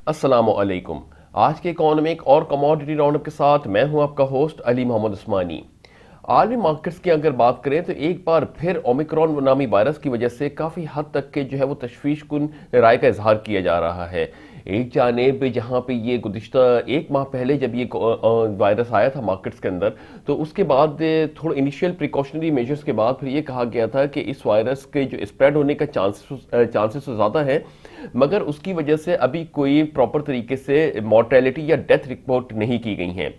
السلام علیکم۔ آج کے اکانومک اور کموڈٹی راؤنڈ اپ کے ساتھ میں ہوں آپ کا ہوسٹ علی محمد عثمانی۔ عالمی مارکیٹس کی اگر بات کریں تو ایک بار پھر اومیکرون نامی وائرس کی وجہ سے کافی حد تک کے وہ تشویش کن رائے کا اظہار کیا جا رہا ہے۔ ایک جانب جہاں پہ یہ گزشتہ ایک ماہ پہلے جب یہ وائرس آیا تھا مارکیٹس کے اندر، تو اس کے بعد تھوڑا انیشیل پریکاشنری میجرز کے بعد پھر یہ کہا گیا تھا کہ اس وائرس کے جو اسپریڈ ہونے کا چانسز تو زیادہ ہے، مگر اس کی وجہ سے ابھی کوئی پراپر طریقے سے مورٹیلٹی یا ڈیتھ رپورٹ نہیں کی گئی ہیں۔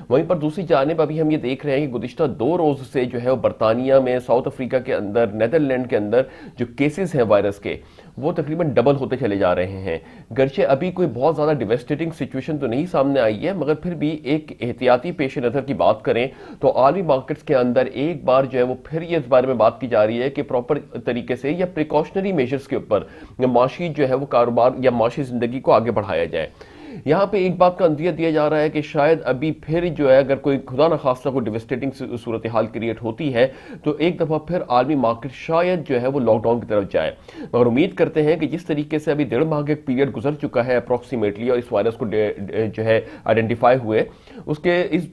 وہیں پر دوسری جانب ابھی ہم یہ دیکھ رہے ہیں کہ گزشتہ 2 روز سے وہ برطانیہ میں، ساؤتھ افریقہ کے اندر، نیدرلینڈ کے اندر جو کیسز ہیں وائرس کے، وہ تقریباً ڈبل ہوتے چلے جا رہے ہیں۔ گرچہ ابھی کوئی بہت زیادہ ڈیویسٹیٹنگ سچویشن تو نہیں سامنے آئی ہے، مگر پھر بھی ایک احتیاطی پیش نظر کی بات کریں تو عالمی مارکیٹس کے اندر ایک بار وہ پھر یہ اس بارے میں بات کی جا رہی ہے کہ پراپر طریقے سے یا پریکاشنری میجرز کے اوپر معاشی وہ کاروبار یا معاشی زندگی کو آگے بڑھایا جائے۔ یہاں پہ ایک بات کا اندیہ دیا جا رہا ہے کہ شاید ابھی پھر اگر کوئی خدا نخواستہ کوئی ڈیویسٹیٹنگ صورتحال کریٹ ہوتی ہے تو ایک دفعہ پھر عالمی مارکیٹ شاید وہ لاک ڈاؤن کی طرف جائے، مگر امید کرتے ہیں کہ جس طریقے سے ابھی 1.5 ماہ کا پیریڈ گزر چکا ہے اپروکسیمیٹلی، اور اس وائرس کو آئیڈینٹیفائی ہوئے، اس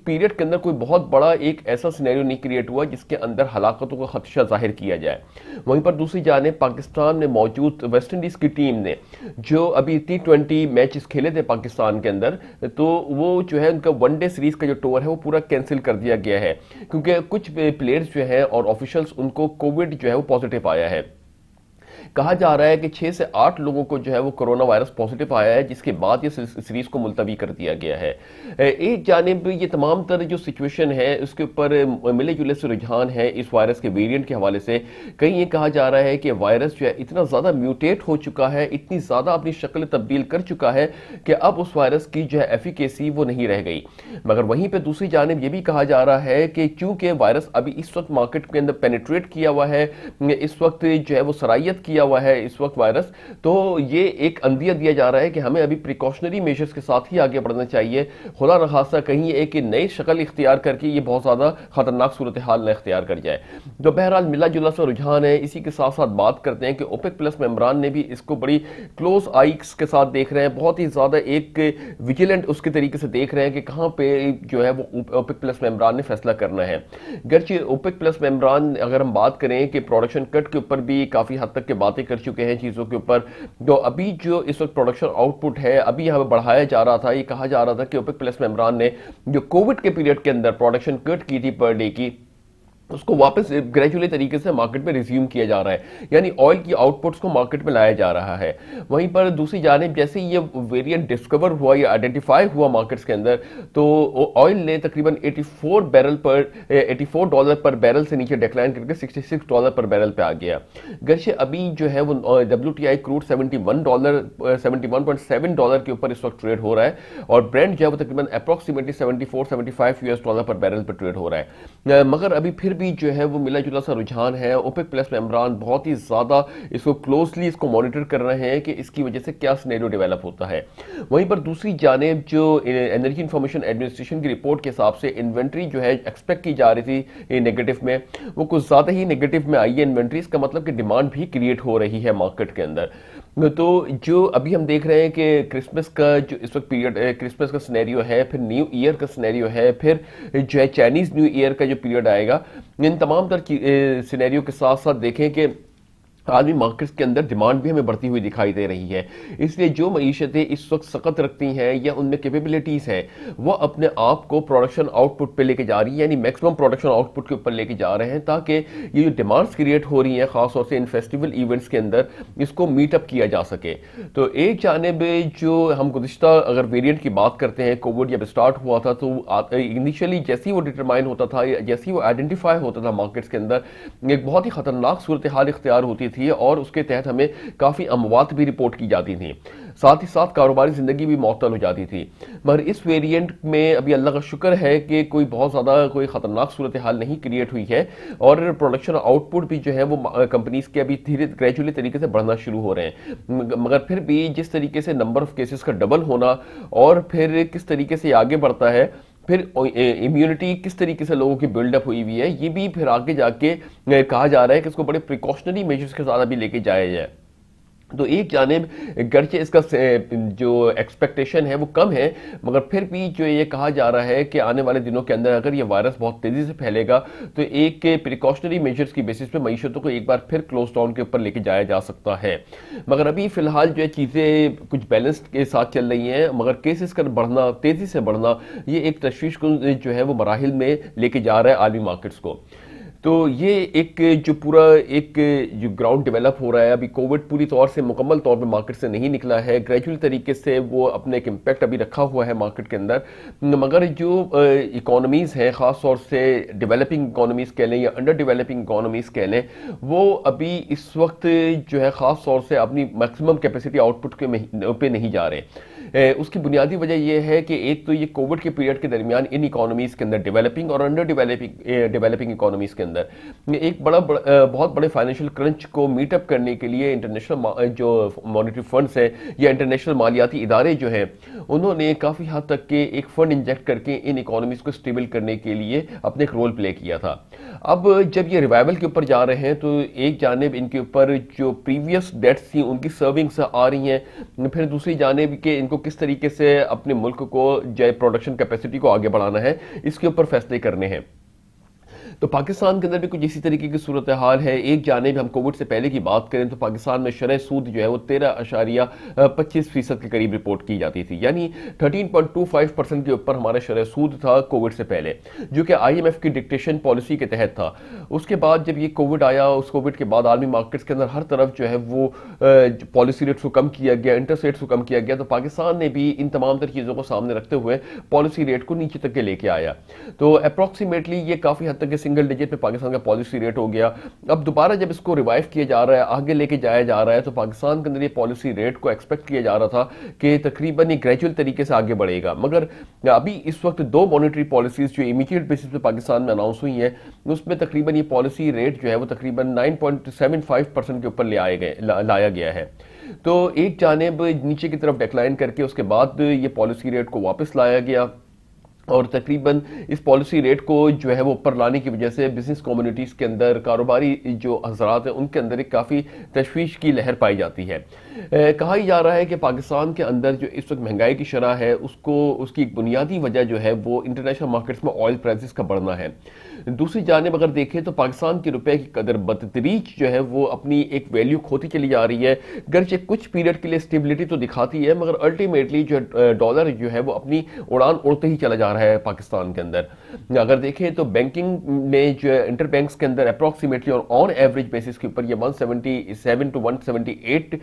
پیریڈ کے اندر کوئی بہت بڑا ایک ایسا سینیریو نہیں کریٹ ہوا جس کے اندر ہلاکتوں کا خدشہ ظاہر کیا جائے۔ وہیں پر دوسری جانب پاکستان میں موجود ویسٹ انڈیز کی ٹیم نے جو ابھی T20 میچز کھیلے تھے پاکستان کے اندر، تو وہ ان کا ون ڈے سیریز کا جو ٹور ہے وہ پورا کینسل کر دیا گیا ہے، کیونکہ کچھ پلیئرز ہیں اور آفیشلز ان کو کووڈ وہ پازیٹیو آیا ہے۔ کہا جا رہا ہے کہ 6 سے 8 لوگوں کو وہ کرونا وائرس پازیٹیو آیا ہے، جس کے بعد یہ سیریز کو ملتوی کر دیا گیا ہے۔ ایک جانب یہ تمام تر جو سچویشن ہے اس کے اوپر ملے جلے سے رجحان ہے اس وائرس کے ویرینٹ کے حوالے سے۔ کہیں یہ کہا جا رہا ہے کہ وائرس اتنا زیادہ میوٹیٹ ہو چکا ہے، اتنی زیادہ اپنی شکل تبدیل کر چکا ہے کہ اب اس وائرس کی ایفیکیسی وہ نہیں رہ گئی۔ مگر وہیں پہ دوسری جانب یہ بھی کہا جا رہا ہے کہ چونکہ وائرس ابھی اس وقت مارکیٹ کے اندر پینیٹریٹ کیا ہوا ہے، اس وقت وہ صلاحیت کیا ہوا ہے اس وقت وائرس، تو یہ ایک اندیہ دیا جا رہا ہے کہ ہمیں ابھی پریکاشنری میجرز کے ساتھ ہی آگے بڑھنا چاہیے، خدا نخواستہ کہیں ایک نئی شکل اختیار کر کے یہ بہت زیادہ خطرناک صورتحال نہ اختیار کر جائے۔ تو بہرحال ملا جلا سا رجحان ہے۔ اسی کے ساتھ ساتھ بات کرتے ہیں کہ اوپیک پلس ممبران نے بھی اس کو بڑی کلوز آئیز کے ساتھ دیکھ رہے ہیں، بہت ہی زیادہ ایک ویجیلنٹ اس کے طریقے سے دیکھ رہے ہیں کہ کہاں پہ وہ اوپیک پلس ممبران نے فیصلہ کرنا ہے۔ گرچہ اوپیک پلس ممبران اگر ہم بات کریں کہ پروڈکشن کٹ کے اوپر بھی کافی حد تک کے باتیں کر چکے ہیں چیزوں کے اوپر، تو ابھی اس وقت پروڈکشن آؤٹ پٹ ہے ابھی یہاں پہ بڑھایا جا رہا تھا۔ یہ کہا جا رہا تھا کہ اوپیک پلس ممبران نے جو کووڈ کے پیریڈ کے اندر پروڈکشن کٹ کی تھی پر ڈے کی، اس کو واپس گریجولی طریقے سے مارکیٹ میں ریزیوم کیا جا رہا ہے، یعنی آئل کی آؤٹ پٹس کو مارکیٹ میں لایا جا رہا ہے۔ وہیں پر دوسری جانب جیسے یہ ویریئنٹ ڈسکور ہوا یا آئیڈینٹیفائی ہوا مارکیٹس کے اندر، تو آئل نے تقریباً $84 پر بیرل سے نیچے ڈیکلائن کر کے $66 پر بیرل پہ آ گیا۔ گرچہ ابھی وہ WTI کروڈ $71.7 کے اوپر اس وقت ٹریڈ ہو رہا ہے، اور برینٹ وہ تقریباً اپروکسیمیٹلی $74-75 پر بیرل پر ٹریڈ ہو رہا ہے۔ مگر ابھی پھر بھی وہ ملا جلا سا رجحان ہے۔ اوپیک پلس ممبران بہت ہی زیادہ اس کو کلوزلی اس کو مانیٹر کر رہے ہیں کہ اس کی وجہ سے کیا سینیریو ڈیولپ ہوتا ہے۔ وہیں پر دوسری جانب جو انرجی انفارمیشن ایڈمنسٹریشن کی رپورٹ کے حساب سے انوینٹری ایکسپیکٹ کی جا رہی تھی نیگیٹو میں، وہ کچھ زیادہ ہی نیگیٹو میں آئی ہے انوینٹری، اس کا مطلب کہ ڈیمانڈ بھی کریٹ ہو رہی ہے مارکیٹ کے اندر۔ تو جو ابھی ہم دیکھ رہے ہیں کہ کرسمس کا اس وقت پیریڈ، کرسمس کا سینیریو ہے، پھر نیو ایئر کا سینیریو ہے، پھر چائنیز نیو ایئر کا جو پیریڈ آئے گا، ان تمام تر سینیریو کے ساتھ ساتھ دیکھیں کہ عالمی مارکیٹس کے اندر ڈیمانڈ بھی ہمیں بڑھتی ہوئی دکھائی دے رہی ہے۔ اس لیے جو معیشتیں اس وقت سقط رکھتی ہیں یا ان میں کیپیبلٹیز ہیں، وہ اپنے آپ کو پروڈکشن آؤٹ پٹ پہ لے کے جا رہی ہیں، یعنی میکسیمم پروڈکشن آؤٹ پٹ کے اوپر لے کے جا رہے ہیں، تاکہ یہ جو ڈیمانڈز کریٹ ہو رہی ہیں خاص طور سے ان فیسٹیول ایونٹس کے اندر، اس کو میٹ اپ کیا جا سکے۔ تو ایک جانب جو ہم گزشتہ اگر ویریئنٹ کی بات کرتے ہیں، کووڈ جب اسٹارٹ ہوا تھا تو انیشلی جیسے وہ ڈٹرمائن ہوتا تھا، جیسے وہ آئیڈینٹیفائی ہوتا تھا مارکیٹس کے اندر، ایک بہت ہی خطرناک صورتحال اختیار ہوتی تھی، اور اس کے تحت ہمیں کافی اموات بھی رپورٹ کی جاتی تھیں، ساتھ ہی ساتھ کاروباری زندگی بھی معطل ہو جاتی تھی۔ مگر اس ویریئنٹ میں ابھی اللہ کا شکر ہے کہ کوئی بہت زیادہ کوئی خطرناک صورتحال نہیں کریٹ ہوئی ہے، اور پروڈکشن آؤٹ پٹ بھی وہ کمپنیز کے ابھی دھیرے گریجولی طریقے سے بڑھنا شروع ہو رہے ہیں۔ مگر پھر بھی جس طریقے سے نمبر آف کیسز کا ڈبل ہونا، اور پھر کس طریقے سے آگے بڑھتا ہے، پھر امیونٹی کس طریقے سے لوگوں کی بلڈ اپ ہوئی ہے، یہ بھی پھر آگے جا کے کہا جا رہا ہے کہ اس کو بڑے پریکاشنری میجرز کے ساتھ بھی لے کے جایا جائے۔ تو ایک جانب گرچہ اس کا جو ایکسپیکٹیشن ہے وہ کم ہے، مگر پھر بھی جو یہ کہا جا رہا ہے کہ آنے والے دنوں کے اندر اگر یہ وائرس بہت تیزی سے پھیلے گا تو ایک پریکاشنری میجرز کی بیسس پہ معیشتوں کو ایک بار پھر کلوز ڈاؤن کے اوپر لے کے جایا جا سکتا ہے۔ مگر ابھی فی الحال جو ہے چیزیں کچھ بیلنسڈ کے ساتھ چل رہی ہیں، مگر کیسز کا بڑھنا، تیزی سے بڑھنا، یہ ایک تشویش کن جو ہے وہ مراحل میں لے کے جا رہا ہے عالمی مارکیٹس کو۔ تو یہ ایک جو پورا ایک جو گراؤنڈ ڈیولپ ہو رہا ہے، ابھی کووڈ پوری طور سے مکمل طور پہ مارکیٹ سے نہیں نکلا ہے، گریجول طریقے سے وہ اپنے ایک امپیکٹ ابھی رکھا ہوا ہے مارکیٹ کے اندر، مگر جو اکانومیز ہیں، خاص طور سے ڈیولپنگ اکانومیز کہہ لیں یا انڈر ڈیولپنگ اکانومیز کہہ لیں، وہ ابھی اس وقت جو ہے خاص طور سے اپنی میکسیمم کیپیسٹی آؤٹ پٹ پہ نہیں جا رہے۔ اس کی بنیادی وجہ یہ ہے کہ ایک تو یہ کووڈ کے پیریڈ کے درمیان ان اکانومیز کے اندر، ڈیولپنگ اور انڈر ڈیولپنگ اکانومیز کے اندر ایک بہت بڑے فائنینشیل کرنچ کو میٹ اپ کرنے کے لیے انٹرنیشنل جو مانیٹری فنڈز ہیں یا انٹرنیشنل مالیاتی ادارے جو ہیں، انہوں نے کافی حد تک کے ایک فنڈ انجیکٹ کر کے ان اکانومیز کو اسٹیبل کرنے کے لیے اپنے ایک رول پلے کیا تھا۔ اب جب یہ ریوائول کے اوپر جا رہے ہیں تو ایک جانب ان کے اوپر جو پریویس ڈیٹس تھیں ان کی سرونگز آ رہی ہیں، پھر دوسری جانب کہ ان کو کس طریقے سے اپنے ملک کو جو پروڈکشن کیپیسٹی کو آگے بڑھانا ہے، اس کے اوپر فیصلے کرنے ہیں۔ تو پاکستان کے اندر بھی کچھ اسی طریقے کی صورتحال ہے۔ ایک جانب ہم کووڈ سے پہلے کی بات کریں تو پاکستان میں شرح سود جو ہے وہ 13.25% کے قریب رپورٹ کی جاتی تھی، یعنی 13.25% کے اوپر ہمارا شرح سود تھا کووڈ سے پہلے، جو کہ آئی ایم ایف کی ڈکٹیشن پالیسی کے تحت تھا۔ اس کے بعد جب یہ کووڈ آیا، اس کووڈ کے بعد عالمی مارکیٹس کے اندر ہر طرف جو ہے وہ پالیسی ریٹس کو کم کیا گیا، انٹرسٹ ریٹس کو کم کیا گیا، تو پاکستان نے بھی ان تمام تر چیزوں کو سامنے رکھتے ہوئے پالیسی ریٹ کو نیچے تک کے لے کے آیا۔ تو اپروکسیمیٹلی یہ کافی حد تک سنگل ڈیجٹ پہ پاکستان کا پالیسی ریٹ ہو گیا۔ اب دوبارہ جب اس کو ریوائیو کیا جا رہا ہے، آگے لے کے جایا جا رہا ہے، تو پاکستان کے اندر یہ پالیسی ریٹ کو ایکسپیکٹ کیا جا رہا تھا کہ تقریباً یہ گریجول طریقے سے آگے بڑھے گا، مگر ابھی اس وقت دو مانیٹری پالیسیز جو امیڈیٹ بیسس پہ پاکستان میں اناؤنس ہوئی ہیں، اس میں تقریباً یہ پالیسی ریٹ جو ہے وہ تقریباً 9.75% کے اوپر لایا گیا ہے۔ تو ایک جانب نیچے کی طرف ڈیکلائن کر کے اس کے بعد یہ پالیسی ریٹ کو واپس لایا گیا، اور تقریباً اس پالیسی ریٹ کو جو ہے وہ اوپر لانے کی وجہ سے بزنس کمیونٹیز کے اندر، کاروباری جو حضرات ہیں ان کے اندر ایک کافی تشویش کی لہر پائی جاتی ہے۔ کہا ہی جا رہا ہے کہ پاکستان کے اندر جو اس وقت مہنگائی کی شرح ہے، اس کی ایک بنیادی وجہ جو ہے وہ انٹرنیشنل مارکیٹس میں آئل پرائسز کا بڑھنا ہے۔ دوسری جانب اگر دیکھیں تو پاکستان کے روپے کی قدر بتدریج جو ہے وہ اپنی ایک ویلیو کھوتی چلی جا رہی ہے، گرچہ کچھ پیریڈ کے لیے اسٹیبلٹی تو دکھاتی ہے، مگر الٹیمیٹلی جو ڈالر جو ہے وہ اپنی اڑان اڑتے ہی چلا جا رہا ہے پاکستان کے اندر۔ اگر دیکھیں تو بینکنگ میں جو ہے انٹر بینکس کے اندر اپروکسیمیٹلی اور آن ایوریج بیسس کے اوپر یہ 177 to 178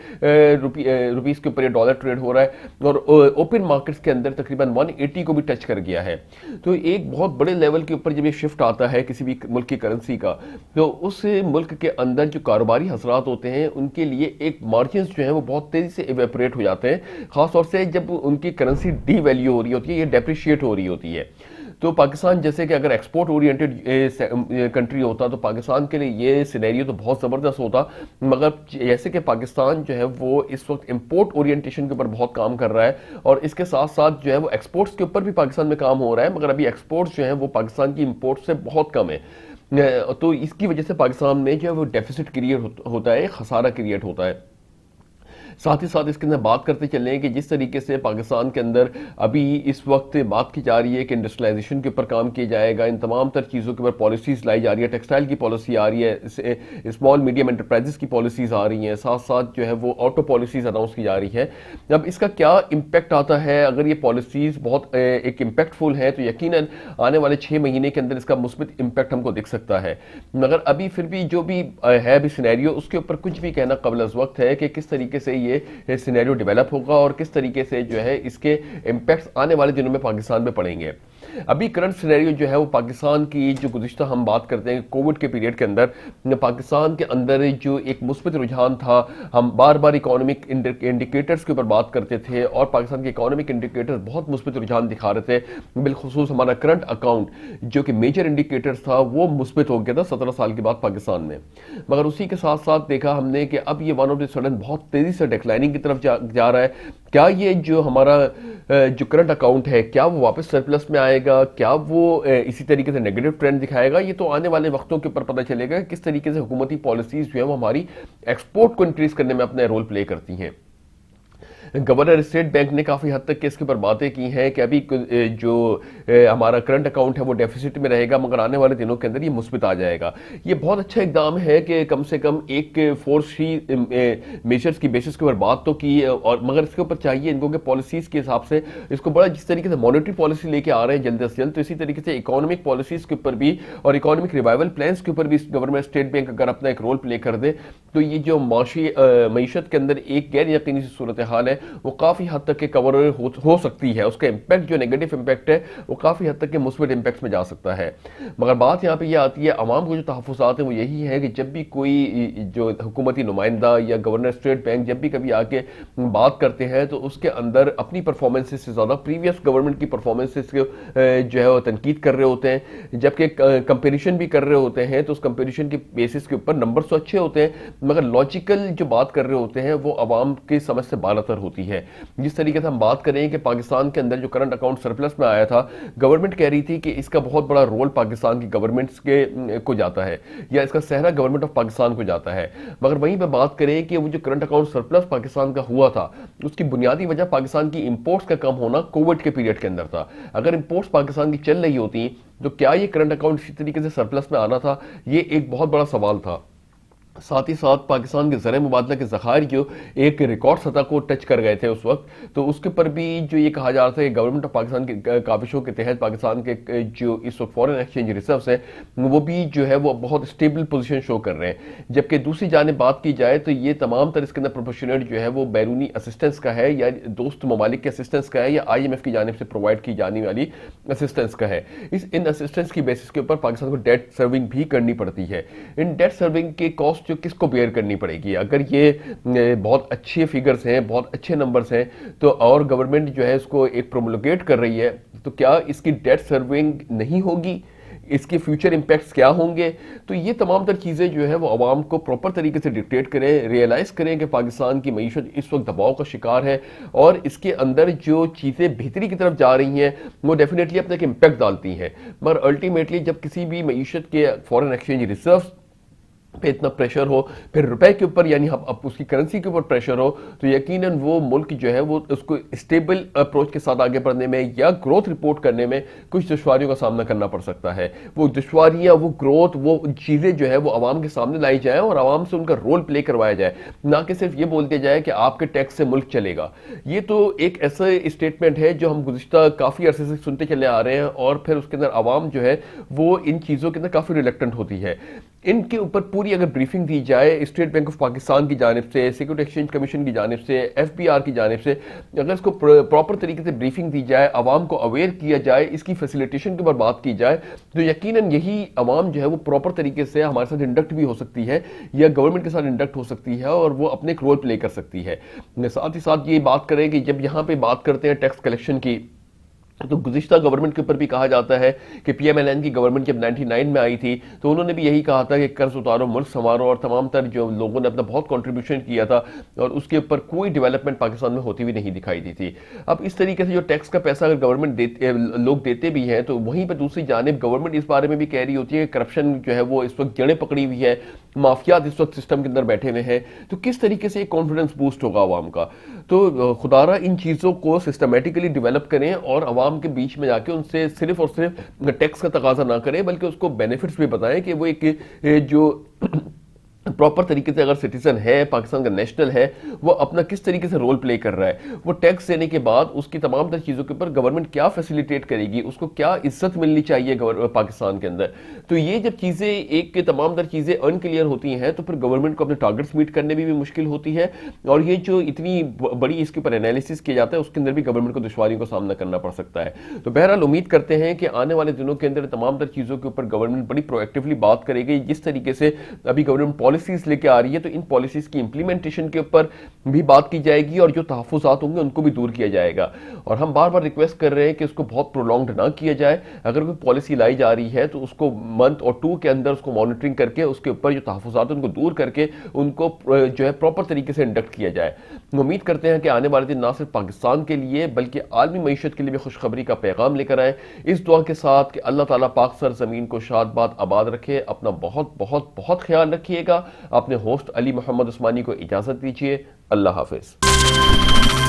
روپیز کے اوپر یہ ڈالر ٹریڈ ہو رہا ہے، اور اوپن مارکیٹس کے اندر تقریباً 180 کو بھی ٹچ کر گیا ہے۔ تو ایک بہت بڑے لیول کے اوپر جب یہ شفٹ آتا ہے کسی بھی ملک کی کرنسی کا، تو اس ملک کے اندر جو کاروباری حضرات ہوتے ہیں ان کے لیے ایک مارجنز جو ہیں وہ بہت تیزی سے ایویپوریٹ ہو جاتے ہیں، خاص طور سے جب ان کی کرنسی ڈی ویلیو ہو رہی ہوتی ہے یا ڈیپریشیٹ ہو رہی ہوتی ہے۔ تو پاکستان جیسے کہ اگر ایکسپورٹ اورینٹڈ کنٹری ہوتا تو پاکستان کے لیے یہ سینیریو تو بہت زبردست ہوتا، مگر جیسے کہ پاکستان جو ہے وہ اس وقت امپورٹ اورینٹیشن کے اوپر بہت کام کر رہا ہے، اور اس کے ساتھ ساتھ جو ہے وہ ایکسپورٹس کے اوپر بھی پاکستان میں کام ہو رہا ہے، مگر ابھی ایکسپورٹس جو ہیں وہ پاکستان کی امپورٹ سے بہت کم ہے۔ تو اس کی وجہ سے پاکستان میں جو ہے وہ ڈیفیسٹ کریٹ ہوتا ہے، خسارہ کریٹ ہوتا ہے۔ ساتھ ہی ساتھ اس کے اندر بات کرتے چلیں کہ جس طریقے سے پاکستان کے اندر ابھی اس وقت بات کی جا رہی ہے کہ انڈسٹریلائزیشن کے اوپر کام کیا جائے گا، ان تمام تر چیزوں کے اوپر پالیسیز لائی جا رہی ہے، ٹیکسٹائل کی پالیسی آ رہی ہے، اسمال میڈیم انٹرپرائزز کی پالیسیز آ رہی ہیں، ساتھ ساتھ جو ہے وہ آٹو پالیسیز اناؤنس کی جا رہی ہے۔ اب اس کا کیا امپیکٹ آتا ہے؟ اگر یہ پالیسیز بہت ایک امپیکٹ فل ہے تو یقیناً آنے والے 6 مہینے کے اندر اس کا مثبت امپیکٹ ہم کو دکھ سکتا ہے، مگر ابھی پھر بھی جو بھی ہے بھی سینیریو، اس کے اوپر کچھ بھی کہنا قبل از وقت ہے کہ کس طریقے سے یہ سینیریو ڈیولپ ہوگا اور کس طریقے سے جو ہے اس کے امپیکٹس آنے والے دنوں میں پاکستان میں پڑیں گے۔ ابھی کرنٹ سینیریو جو ہے وہ پاکستان کی جو گزشتہ ہم بات کرتے ہیں کووڈ کے پیریڈ کے اندر پاکستان کے اندر جو ایک مثبت رجحان تھا، ہم بار بار اکانومک انڈیکیٹرز کے اوپر بات کرتے تھے اور پاکستان کے اکانومک انڈیکیٹرز بہت مثبت رجحان دکھا رہے تھے، بالخصوص ہمارا کرنٹ اکاؤنٹ جو کہ میجر انڈیکیٹرز تھا وہ مثبت ہو گیا تھا 17 سال کے بعد پاکستان میں، مگر اسی کے ساتھ ساتھ دیکھا ہم نے کہ اب یہ ون آف دی سڈن بہت تیزی سے ڈیکلائننگ کی طرف جا رہا ہے۔ کیا یہ جو ہمارا جو کرنٹ اکاؤنٹ ہے کیا وہ واپس سرپلس میں آئے آئے گا, کیا وہ اسی طریقے سے نیگیٹو ٹرینڈ دکھائے گا, یہ تو آنے والے وقتوں کے اوپر پتہ چلے گا کہ کس طریقے سے حکومتی پالیسیز جو ہیں وہ ہماری ایکسپورٹ کو انکریز کرنے میں اپنا رول پلے کرتی ہیں. گورنر اسٹیٹ بینک نے کافی حد تک اس کے اوپر باتیں کی ہیں کہ ابھی جو ہمارا کرنٹ اکاؤنٹ ہے وہ ڈیفیسٹ میں رہے گا, مگر آنے والے دنوں کے اندر یہ مثبت آ جائے گا. یہ بہت اچھا اقدام ہے کہ کم سے کم ایک فورسی میجرز کی بیسس کے اوپر بات تو کی, اور مگر اس کے اوپر چاہیے ان کو کہ پالیسیز کے حساب سے اس کو بڑا, جس طریقے سے مانیٹری پالیسی لے کے آ رہے ہیں جلد از جلد, تو اسی طریقے سے اکانومک پالیسیز کے اوپر بھی اور اکانومک ریوائول پلانس کے اوپر بھی گورنمنٹ اسٹیٹ بینک اگر اپنا ایک رول پلے کر دے تو یہ جو معیشت کے اندر ایک غیر یقینی سی صورتحال ہے وہ کافی حد تک کور ہو سکتی ہے. اس کا امپیکٹ جو نیگیٹو امپیکٹ ہے وہ کافی حد تک کے مثبت امپیکٹس میں جا سکتا ہے. مگر بات یہاں پہ یہ آتی ہے, عوام کو جو تحفظات ہیں وہ یہی ہے کہ جب بھی کوئی جو حکومتی نمائندہ یا گورنر اسٹیٹ بینک جب بھی کبھی آ کے بات کرتے ہیں تو اس کے اندر اپنی پرفارمنس سے زیادہ پریویس گورنمنٹ کی پرفارمنس جو ہے وہ تنقید کر رہے ہوتے ہیں, جبکہ کمپیریشن بھی کر رہے ہوتے ہیں تو اس کمپیریشن کے بیسس کے اوپر نمبرز تو اچھے ہوتے ہیں مگر لاجیکل جو بات کر رہے ہوتے ہیں وہ عوام کی سمجھ سے بالاتر ہوتی ہے. جس طریقے سے ہم بات کریں کہ پاکستان کے اندر جو کرنٹ اکاؤنٹ سرپلس میں آیا تھا, گورنمنٹ کہہ رہی تھی کہ اس کا بہت بڑا رول پاکستان کی گورنمنٹس کو جاتا ہے یا اس کا صحرا گورنمنٹ آف پاکستان کو جاتا ہے. مگر وہیں پہ بات کریں کہ وہ جو کرنٹ اکاؤنٹ سرپلس پاکستان کا ہوا تھا اس کی بنیادی وجہ پاکستان کی امپورٹس کا کم ہونا کووڈ کے پیریڈ کے اندر تھا. اگر امپورٹس پاکستان کی چل رہی ہوتی تو کیا یہ کرنٹ اکاؤنٹ اسی طریقے سے سرپلس میں آنا تھا, یہ ایک بہت بڑا سوال تھا. ساتھ ہی ساتھ پاکستان کے زرعی مبادلہ کے ذخائر جو ایک ریکارڈ سطح کو ٹچ کر گئے تھے اس وقت, تو اس کے پر بھی جو یہ کہا جا رہا تھا کہ گورنمنٹ آف پاکستان کے کاوشوں کے تحت پاکستان کے جو اس وقت فورن ایکسچینج ریزروز ہیں وہ بھی جو ہے وہ بہت اسٹیبل پوزیشن شو کر رہے ہیں. جبکہ دوسری جانب بات کی جائے تو یہ تمام تر اس کے اندر پروپورشنیٹ جو ہے وہ بیرونی اسسٹنس کا ہے یا دوست ممالک کے اسسٹنس کا ہے یا آئی ایم ایف کی جانب سے پرووائڈ کی جانے والی اسسٹنس کا ہے. ان اسسٹنس کی بیسس کے اوپر پاکستان کو ڈیٹ سرونگ بھی کرنی پڑتی ہے. ان ڈیٹ سرونگ کے کاسٹ جو کس کو بیئر کرنی پڑے گی؟ اگر یہ بہت اچھے فیگرز ہیں, بہت اچھے نمبرز ہیں تو اور گورنمنٹ جو ہے اس کو ایک پرومولوگیٹ کر رہی ہے تو کیا اس کی ڈیٹ سرونگ نہیں ہوگی, اس کے فیوچر امپیکٹس کیا ہوں گے؟ تو یہ تمام تر چیزیں جو ہے وہ عوام کو پراپر طریقے سے ڈکٹیٹ کریں, ریئلائز کریں کہ پاکستان کی معیشت اس وقت دباؤ کا شکار ہے اور اس کے اندر جو چیزیں بہتری کی طرف جا رہی ہیں وہ ڈیفینیٹلی اپنا ایک امپیکٹ ڈالتی ہیں. مگر الٹیمیٹلی جب کسی بھی معیشت کے فورن ایکسچینج ریزروز پہ اتنا پریشر ہو, پھر روپے کے اوپر یعنی اب اس کی کرنسی کے اوپر پریشر ہو, تو یقیناً وہ ملک جو ہے وہ اس کو اسٹیبل اپروچ کے ساتھ آگے بڑھنے میں یا گروتھ رپورٹ کرنے میں کچھ دشواریوں کا سامنا کرنا پڑ سکتا ہے. وہ دشواریاں, وہ گروتھ, وہ چیزیں جو ہے وہ عوام کے سامنے لائی جائیں اور عوام سے ان کا رول پلے کروایا جائے, نہ کہ صرف یہ بول دیا جائے کہ آپ کے ٹیکس سے ملک چلے گا. یہ تو ایک ایسا اسٹیٹمنٹ ہے جو ہم گزشتہ کافی عرصے سے سنتے چلے آ رہے ہیں اور پھر اس کے اندر عوام جو ہے وہ ان چیزوں کے اندر کافی ریلیکٹنٹ ہوتی ہے. ان کے اوپر پوری اگر بریفنگ دی جائے اسٹیٹ بینک آف پاکستان کی جانب سے, سیکورٹی ایکسچینج کمیشن کی جانب سے, ایف بی آر کی جانب سے, اگر اس کو پراپر طریقے سے بریفنگ دی جائے, عوام کو اویئر کیا جائے, اس کی فیسیلیٹیشن کے اوپر بات کی جائے, تو یقیناً یہی عوام جو ہے وہ پراپر طریقے سے ہمارے ساتھ انڈکٹ بھی ہو سکتی ہے یا گورنمنٹ کے ساتھ انڈکٹ ہو سکتی ہے اور وہ اپنے ایک رول پلے کر سکتی ہے. ساتھ ہی ساتھ یہ بات کریں کہ جب یہاں پہ بات کرتے ہیں ٹیکس کلیکشن کی تو گزشتہ گورنمنٹ کے اوپر بھی کہا جاتا ہے کہ پی ایم ایل این کی گورنمنٹ جب 99 میں آئی تھی تو انہوں نے بھی یہی کہا تھا کہ قرض اتارو ملک سنوارو, اور تمام تر جو لوگوں نے اپنا بہت کنٹریبیوشن کیا تھا اور اس کے اوپر کوئی ڈیولپمنٹ پاکستان میں ہوتی ہوئی نہیں دکھائی دی تھی. اب اس طریقے سے جو ٹیکس کا پیسہ اگر گورنمنٹ لوگ دیتے بھی ہیں تو وہیں پہ دوسری جانب گورنمنٹ اس بارے میں بھی کہہ رہی ہوتی ہے کہ کرپشن جو ہے وہ اس وقت جڑیں پکڑی ہوئی ہے, مافیات اس وقت سسٹم کے اندر بیٹھے ہوئے ہیں, تو کس طریقے سے ایک کانفیڈنس بوسٹ ہوگا عوام کا؟ تو خدارہ ان چیزوں کو سسٹمیٹیکلی ڈیولپ کریں اور عوام کے بیچ میں جا کے ان سے صرف اور صرف ٹیکس کا تقاضا نہ کریں بلکہ اس کو بینیفٹس بھی بتائیں کہ وہ ایک جو پراپر طریقے سے اگر سٹیزن ہے, پاکستان کا نیشنل ہے, وہ اپنا کس طریقے سے رول پلے کر رہا ہے, وہ ٹیکس دینے کے بعد اس کی تمام تر چیزوں کے اوپر گورنمنٹ کیا فیسیلیٹیٹ کرے گی, اس کو کیا عزت ملنی چاہیے پاکستان کے اندر. تو یہ جب چیزیں ایک تمام تر چیزیں انکلیئر ہوتی ہیں تو پھر گورنمنٹ کو اپنے ٹارگٹس میٹ کرنے میں بھی مشکل ہوتی ہے, اور یہ جو اتنی بڑی اس کے اوپر انالیسس کیا جاتا ہے اس کے اندر بھی گورنمنٹ کو دشواریوں کا سامنا کرنا پڑ سکتا ہے. تو بہرحال امید کرتے ہیں کہ آنے والے دنوں کے اندر تمام تر چیزوں کے اوپر گورنمنٹ بڑی پرو ایکٹیولی بات کرے گی. جس طریقے سے ابھی گورنمنٹ پالیسی پالیسیز لے کے آ رہی ہے تو ان پالیسیز کی امپلیمنٹیشن کے اوپر بھی بات کی جائے گی اور جو تحفظات ہوں گے ان کو بھی دور کیا جائے گا. اور ہم بار بار ریکویسٹ کر رہے ہیں کہ اس کو بہت پرولونگڈ نہ کیا جائے. اگر کوئی پالیسی لائی جا رہی ہے تو اس کو منتھ اور 2 کے اندر اس کو مانیٹرنگ کر کے اس کے اوپر جو تحفظات ان کو دور کر کے ان کو جو ہے پراپر طریقے سے انڈکٹ کیا جائے. امید کرتے ہیں کہ آنے والے دن نہ صرف پاکستان کے لیے بلکہ عالمی معیشت کے لیے بھی خوشخبری کا پیغام لے کر آئے. اس دعا کے ساتھ کہ اللہ تعالیٰ پاک سر زمین کو شاد باد آباد رکھے. اپنا بہت بہت بہت خیال رکھیے گا. اپنے ہوسٹ علی محمد عثمانی کو اجازت دیجیے. اللہ حافظ.